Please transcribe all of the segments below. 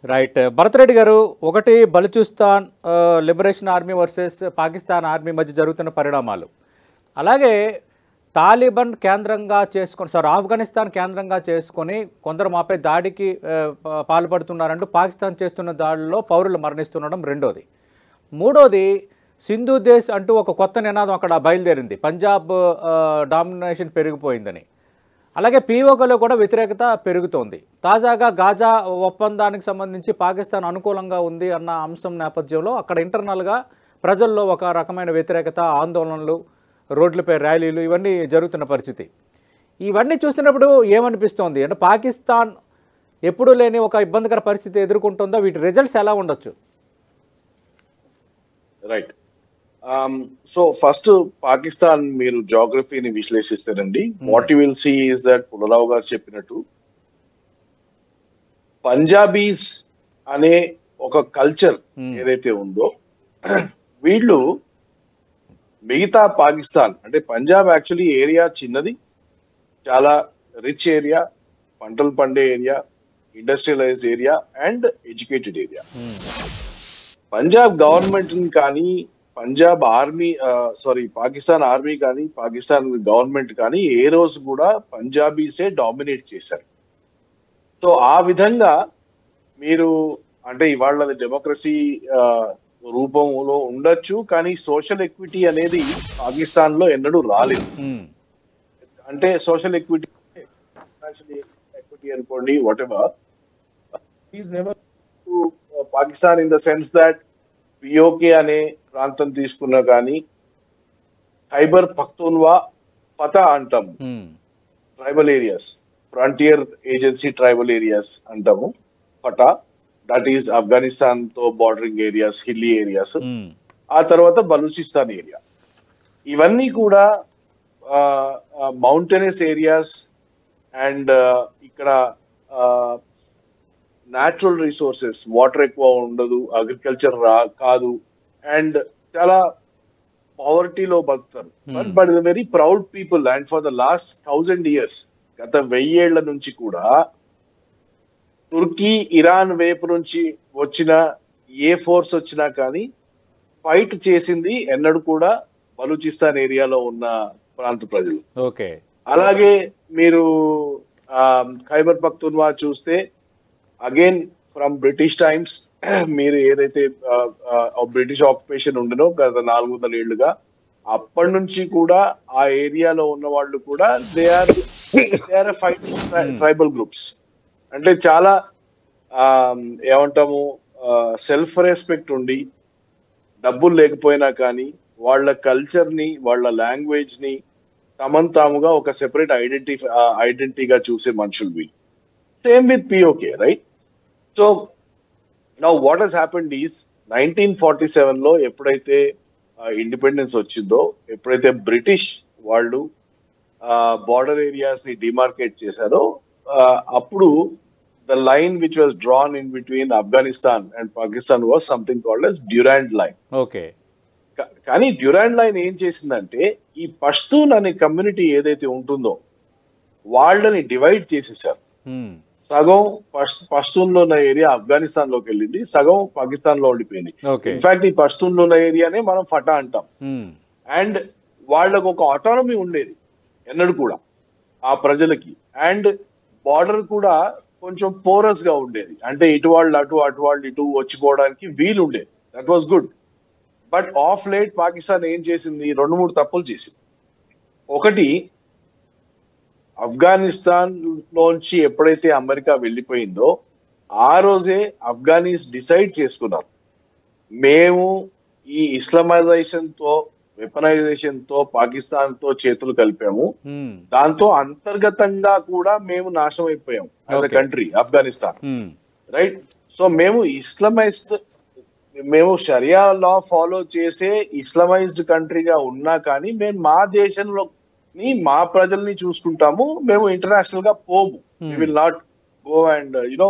Right. Bharath Reddy గారు, ఒకటి Balochistan liberation army versus Pakistan army మధ్య జరుగుతున్న పరిణామాలు, అలాగే తాలిబాన్ కేంద్రంగా చేసుకొని ఆఫ్ఘనిస్తాన్ కేంద్రంగా చేసుకొని కొందరు మాపై దాడికి పాల్పడుతున్నారంటూ పాకిస్తాన్ చేస్తున్న దాడుల్లో పౌరులు మరణిస్తుండడం రెండోది. మూడోది, సింధు దేశ్ అంటూ ఒక కొత్త నినాదం అక్కడ బయలుదేరింది, పంజాబ్ డామినేషన్ పెరిగిపోయిందని. అలాగే పీఓకేలో కూడా వ్యతిరేకత పెరుగుతోంది. తాజాగా గాజా ఒప్పందానికి సంబంధించి పాకిస్తాన్ అనుకూలంగా ఉంది అన్న అంశం నేపథ్యంలో అక్కడ ఇంటర్నల్గా ప్రజల్లో ఒక రకమైన వ్యతిరేకత, ఆందోళనలు, రోడ్లపై ర్యాలీలు ఇవన్నీ జరుగుతున్న పరిస్థితి. ఇవన్నీ చూస్తున్నప్పుడు ఏమనిపిస్తోంది అంటే పాకిస్తాన్ ఎప్పుడూ లేని ఒక ఇబ్బందికర పరిస్థితి ఎదుర్కొంటుందో, వీటి రిజల్ట్స్ ఎలా ఉండొచ్చు? రైట్. సో ఫస్ట్ పాకిస్తాన్ మీరు జాగ్రఫీని విశ్లేషిస్తారండి. What you will see is that Pullarao గారు చెప్పినట్టు పంజాబీస్ అనే ఒక కల్చర్ ఏదైతే ఉందో వీళ్ళు మిగతా పాకిస్తాన్ అంటే పంజాబ్ యాక్చువల్లీ ఏరియా చిన్నది, చాలా రిచ్ ఏరియా, పంటలు పండే area, industrialised area and educated area. Punjab government కానీ పంజాబ్ ఆర్మీ పాకిస్తాన్ ఆర్మీ కానీ పాకిస్తాన్ గవర్నమెంట్ కానీ ఏ రోజు కూడా పంజాబీసే డామినేట్ చేశారు. సో ఆ విధంగా మీరు అంటే ఇవాళ డెమోక్రసీ రూపంలో ఉండొచ్చు, కానీ సోషల్ ఎక్విటీ అనేది పాకిస్తాన్ లో ఎన్నడూ రాలేదు. అంటే సోషల్ ఎక్విటీ, ఫైనాన్షియల్ ఎక్విటీ అనుకోండి, what ever, is never Pakistan in the sense that PoK అనే ప్రాంతం తీసుకున్నా కానీ ఖైబర్ పఖ్తూన్వా ఫతా అంటాము, tribal areas, frontier agency tribal areas అంటాము, ఫటా, దట్ ఈస్ ఆఫ్ఘనిస్తాన్ తో బార్డరింగ్ ఏరియాస్, హిల్లీ ఏరియాస్. ఆ తర్వాత బలూచిస్తాన్ ఏరియా, ఇవన్నీ కూడా మౌంటైనస్ ఏరియాస్ అండ్ ఇక్కడ న్యాచురల్ రిసోర్సెస్, వాటర్ ఎక్కువ ఉండదు, అగ్రికల్చర్ కాదు, అండ్ చాలా పవర్టీలో బతుకుతారు. But very proud people. And for the last 1000 years, గత 1000 ఏళ్ల నుంచి కూడా తుర్కీ, ఇరాన్ వైపు నుంచి వచ్చిన ఏ ఫోర్స్ వచ్చినా కానీ ఫైట్ చేసింది ఎన్నడూ కూడా బలూచిస్తాన్ ఏరియాలో ఉన్న ప్రాంత ప్రజలు. ఓకే. అలాగే మీరు ఖైబర్ పఖ్తూన్వా చూస్తే అగైన్ ఫ్రమ్ బ్రిటిష్ టైమ్స్, మీరు ఏదైతే బ్రిటిష్ ఆక్యుపేషన్ ఉండనో గత 400 ఏళ్లుగా, అప్పటి నుంచి కూడా ఆ ఏరియాలో ఉన్న వాళ్ళు కూడా they are fighting tribal groups. అంటే చాలా ఏమంటాము, సెల్ఫ్ రెస్పెక్ట్ ఉండి, డబ్బులు లేకపోయినా కానీ వాళ్ళ కల్చర్ ని, వాళ్ళ లాంగ్వేజ్ ని తమను తాముగా ఒక సెపరేట్ ఐడెంటిటీగా చూసే మనుషులు వీళ్ళు. Same with PoK, right? So now what has happened is 1947 లో ఎప్పుడైతే ఇండిపెండెన్స్ వచ్చిందో, ఎప్పుడైతే బ్రిటిష్ వాళ్ళు బార్డర్ ఏరియాస్ ని డిమార్కేట్ చేశారో, అప్పుడు the line which was drawn in between Afghanistan and Pakistan was something called as Durand line. Okay. కానీ డ్యూరాండ్ లైన్ ఏం చేసిందంటే ఈ పష్తూన్ అనే కమ్యూనిటీ ఏదైతే ఉంటుందో వాళ్ళని డివైడ్ చేసేసారు. సగం పష్తూన్ లో ఉన్న ఏరియా ఆఫ్ఘనిస్తాన్ లోకి వెళ్ళింది, సగం పాకిస్తాన్ లో ఉండిపోయింది. ఇన్ఫాక్ట్ ఈ పష్తూన్ లో ఉన్న ఏరియానే మనం ఫటా అంటాం. అండ్ వాళ్ళకు ఒక ఆటోనమీ ఉండేది ఎన్నడూ కూడా ఆ ప్రజలకి, అండ్ బార్డర్ కూడా కొంచెం పోరస్ గా ఉండేది, అంటే ఇటు వాళ్ళు అటు, అటు వాళ్ళు ఇటు వచ్చిపోవడానికి వీలు ఉండేది. That was good. But of late Pakistan ఏం చేసింది, 2-3 తప్పులు చేసింది. ఒకటి, ఆఫ్ఘనిస్తాన్ లోంచి ఎప్పుడైతే అమెరికా వెళ్ళిపోయిందో ఆ రోజే ఆఫ్ఘనీస్ డిసైడ్ చేసుకున్నారు, మేము ఈ ఇస్లామైజేషన్ తో, వెపనైజేషన్ తో పాకిస్తాన్ తో చేతులు కలిపాము, దాంతో అంతర్గతంగా కూడా మేము నాశనం అయిపోయాం as a country Afghanistan, right? So మేము మేము షరియా లా ఫాలో చేసే ఇస్లామైజ్డ్ కంట్రీగా ఉన్నా కానీ మేము మా దేశంలో మా ప్రజల్ని చూసుకుంటాము, మేము ఇంటర్నేషనల్ గా పోము. We will not go and you know,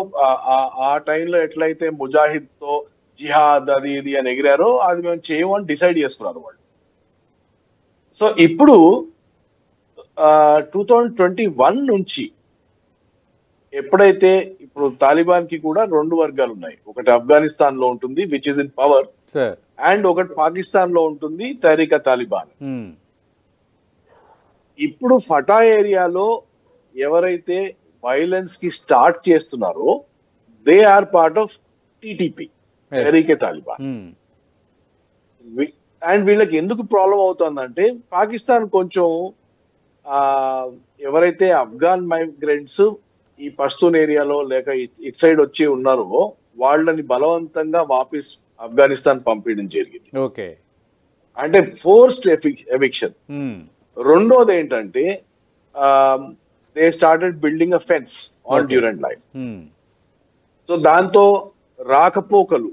ఆ టైంలో ఎట్లయితే ముజాహిద్ తో జిహాద్ అది ఇది అని ఎగిరారో అది మేము చేయము అని డిసైడ్ చేస్తున్నారు వాళ్ళు. సో ఇప్పుడు 2021 నుంచి ఎప్పుడైతే ఇప్పుడు తాలిబాన్ కి కూడా రెండు వర్గాలు ఉన్నాయి. ఒకటి ఆఫ్ఘనిస్తాన్ లో ఉంటుంది which is in power, sir. And ఒకటి పాకిస్తాన్ లో ఉంటుంది తహరీకా తాలిబాన్. ఇప్పుడు ఫటా ఏరియాలో ఎవరైతే వైలెన్స్ కి స్టార్ట్ చేస్తున్నారో they are part of TTP, Tehreeke Taliban. And వీళ్ళకి ఎందుకు ప్రాబ్లం అవుతుందంటే పాకిస్తాన్ కొంచెం ఎవరైతే ఆఫ్ఘాన్ మైగ్రెంట్స్ ఈ పష్తూన్ ఏరియాలో లేక ఇటు సైడ్ వచ్చి ఉన్నారో వాళ్ళని బలవంతంగా వాపస్ ఆఫ్ఘనిస్తాన్ పంపించడం జరిగింది. ఓకే, అంటే ఫోర్స్డ్ ఎవిక్షన్. రెండోది ఏంటంటే they started building a fence on Durand line. So దాంతో రాకపోకలు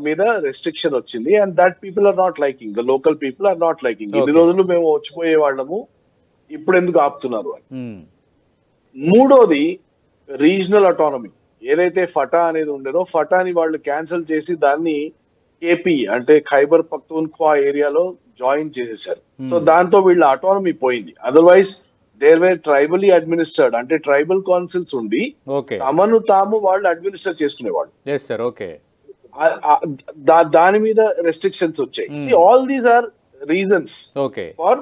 మీద రెస్ట్రిక్షన్ వచ్చింది. And that people are not liking, the local people are not liking. ఇన్ని రోజులు మేము వచ్చిపోయే వాళ్ళము, ఇప్పుడు ఎందుకు ఆపుతున్నారు అని. మూడోది రీజనల్ అటానమీ. ఏదైతే ఫటా అనేది ఉండేదో ఫటాని వాళ్ళు క్యాన్సిల్ చేసి దాన్ని కేపీ అంటే ఖైబర్ పఖ్తూన్ఖ్వా ఏరియాలో జాయిన్ చేసేసారు. సో దాంతో వీళ్ళ అటానమీ పోయింది. అదర్వైజ్ దేర్ వేర్ ట్రైబలీ అడ్మినిస్టర్డ్, అంటే ట్రైబల్ కౌన్సిల్స్ ఉండి తమను తాము వాళ్ళు అడ్మినిస్టర్ చేసుకునేవాళ్ళు. దాని మీద రెస్ట్రిక్షన్స్ వచ్చాయి. All these are reasons for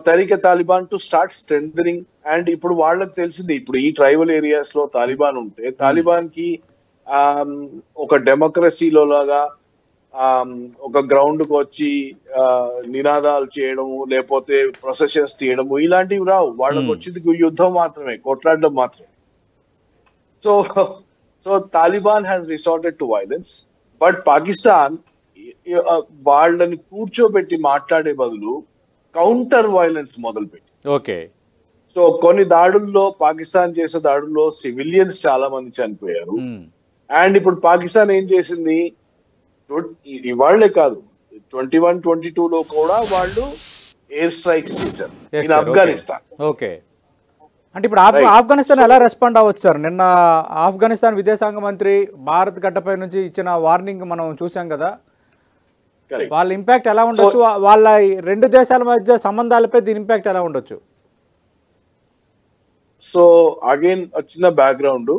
Tehreeke Taliban to start strengthening. And ఇప్పుడు వాళ్ళకి తెలిసింది, ఇప్పుడు ఈ ట్రైబల్ ఏరియాస్ లో తాలిబాన్ ఉంటే తాలిబాన్ కి ఒక డెమోక్రసీలో లాగా ఒక గ్రౌండ్ కు వచ్చి నినాదాలు చేయడము లేకపోతే ప్రొసెషన్స్ తీయడము ఇలాంటివి రావు. వాళ్ళకి వచ్చింది యుద్ధం మాత్రమే, కొట్లాడడం మాత్రమే. So Taliban has resorted to violence. But Pakistan వాళ్ళని కూర్చోబెట్టి మాట్లాడే బదులు కౌంటర్ వైలెన్స్ మొదలుపెట్టి. ఓకే, సో కొన్ని దాడుల్లో పాకిస్తాన్ చేసే దాడుల్లో సివిలియన్స్ చాలా మంది చనిపోయారు. అండ్ ఇప్పుడు పాకిస్తాన్ ఏం చేసింది, ఇవాళ్లే కాదు 21, 22 లో కూడా వాళ్ళు ఎయిర్ స్ట్రైక్స్ చేశారు ఇన్ ఆఫ్ఘనిస్తాన్. ఓకే, అంటే ఇప్పుడు ఆఫ్ఘనిస్తాన్ ఎలా రెస్పాండ్ అవ్వచ్చు సార్? నిన్న ఆఫ్ఘనిస్తాన్ విదేశాంగ మంత్రి భారత్ గడ్డపై నుంచి ఇచ్చిన వార్నింగ్ మనం చూసాం కదా, వాళ్ళ ఇంపాక్ట్ ఎలా ఉండొచ్చు? వాళ్ళ రెండు దేశాల మధ్య సంబంధాలపై దీని ఇంపాక్ట్ ఎలా ఉండొచ్చు? సో అగైన్ వచ్చిన బ్యాక్గ్రౌండ్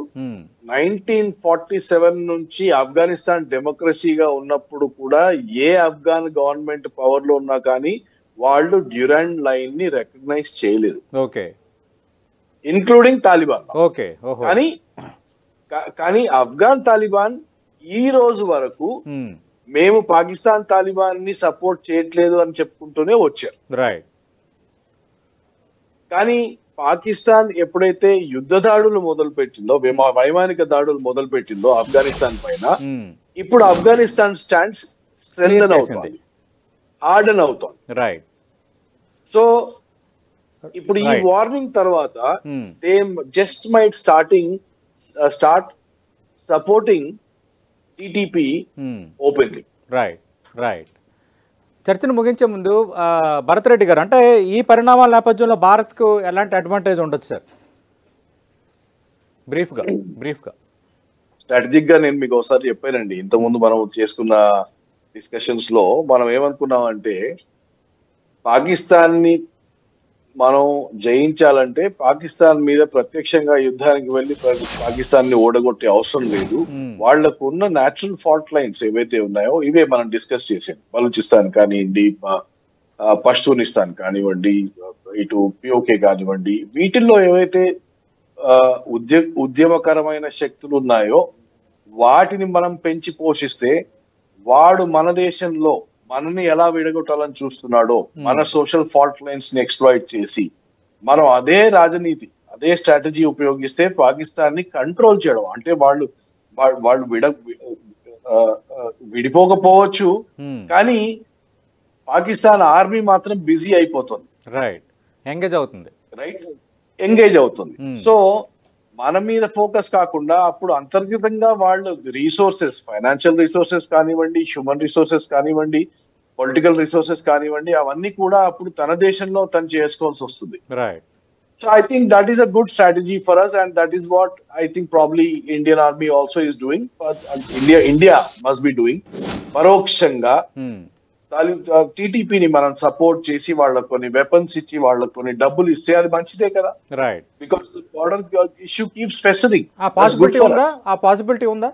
1947 నుంచి ఆఫ్ఘనిస్తాన్ డెమోక్రసీగా ఉన్నప్పుడు కూడా ఏ ఆఫ్ఘాన్ గవర్నమెంట్ పవర్ లో ఉన్నా కానీ వాళ్ళు డ్యూరాండ్ లైన్ ని రికగ్నైజ్ చేయలేదు. Okay, including Taliban. ఓకే, కానీ ఆఫ్ఘాన్ తాలిబాన్ ఈ రోజు వరకు మేము పాకిస్తాన్ తాలిబాన్ ని సపోర్ట్ చేయట్లేదు అని చెప్పుకుంటూనే వచ్చారు. రైట్. కానీ పాకిస్తాన్ ఎప్పుడైతే యుద్ధ దాడులు మొదలు పెట్టిందో, వైమానిక దాడులు మొదలు పెట్టిందో ఆఫ్ఘనిస్తాన్ పైన, ఇప్పుడు ఆఫ్ఘనిస్తాన్ స్టాండ్స్ స్ట్రెంథెన్ అవుతుంది, హార్డెన్ అవుతుంది. రైట్. సో ఇప్పుడు ఈ వార్నింగ్ తర్వాత they just might start supporting TTP openly. Right, right. చర్చను ముగించే ముందు భరత్ రెడ్డి గారు, అంటే ఈ పరిణామాల నేపథ్యంలో భారత్కు ఎలాంటి అడ్వాంటేజ్ ఉండొచ్చు సార్? బ్రీఫ్గా స్ట్రాటజిక్ గా నేను మీకు ఒకసారి చెప్పానండి. ఇంతకుముందు మనం చేసుకున్న డిస్కషన్స్ లో మనం ఏమనుకున్నామంటే పాకిస్తాన్ ని మనం జయించాలంటే పాకిస్తాన్ మీద ప్రత్యక్షంగా యుద్ధానికి వెళ్ళి పాకిస్తాన్ ని ఓడగొట్టే అవసరం లేదు. వాళ్లకు ఉన్న న్యాచురల్ ఫాల్ట్ లైన్స్ ఏవైతే ఉన్నాయో ఇవే మనం డిస్కస్ చేసాం. బలూచిస్తాన్ కానివ్వండి, పష్తూనిస్తాన్ కానివ్వండి, ఇటు పిఓకే కానివ్వండి, వీటిల్లో ఏవైతే ఉద్యమకరమైన శక్తులు ఉన్నాయో వాటిని మనం పెంచి పోషిస్తే వాడు మన దేశంలో మనని ఎలా విడగొట్టాలని చూస్తున్నాడో మన సోషల్ ఫాల్ట్ లైన్స్ ని ఎక్స్ప్లాయిట్ చేసి మనం అదే రాజనీతి, అదే స్ట్రాటజీ ఉపయోగిస్తే పాకిస్తాన్ ని కంట్రోల్ చేయడం. అంటే వాళ్ళు విడిపోకపోవచ్చు, కానీ పాకిస్తాన్ ఆర్మీ మాత్రం బిజీ అయిపోతుంది. రైట్, ఎంగేజ్ అవుతుంది. సో మన మీద ఫోకస్ కాకుండా అప్పుడు అంతర్గతంగా వాళ్ళు రిసోర్సెస్, ఫైనాన్షియల్ రిసోర్సెస్ కానివ్వండి, హ్యూమన్ రిసోర్సెస్ కానివ్వండి, పొలిటికల్ రిసోర్సెస్ కానివ్వండి, అవన్నీ కూడా అప్పుడు తన దేశంలో తను చేసుకోవాల్సి వస్తుంది. So I think that is a good strategy for us, and that is what I think probably Indian army also is doing. India must be doing. పరోక్షంగా టీటీపీని మనం సపోర్ట్ చేసి వాళ్ళకు కొన్ని వెపన్స్ ఇచ్చి వాళ్ళకు కొన్ని డబ్బులు ఇస్తే అది మంచిదే కదా. Right. Because border issue keeps festering. ఆ పాసిబిలిటీ ఉందా?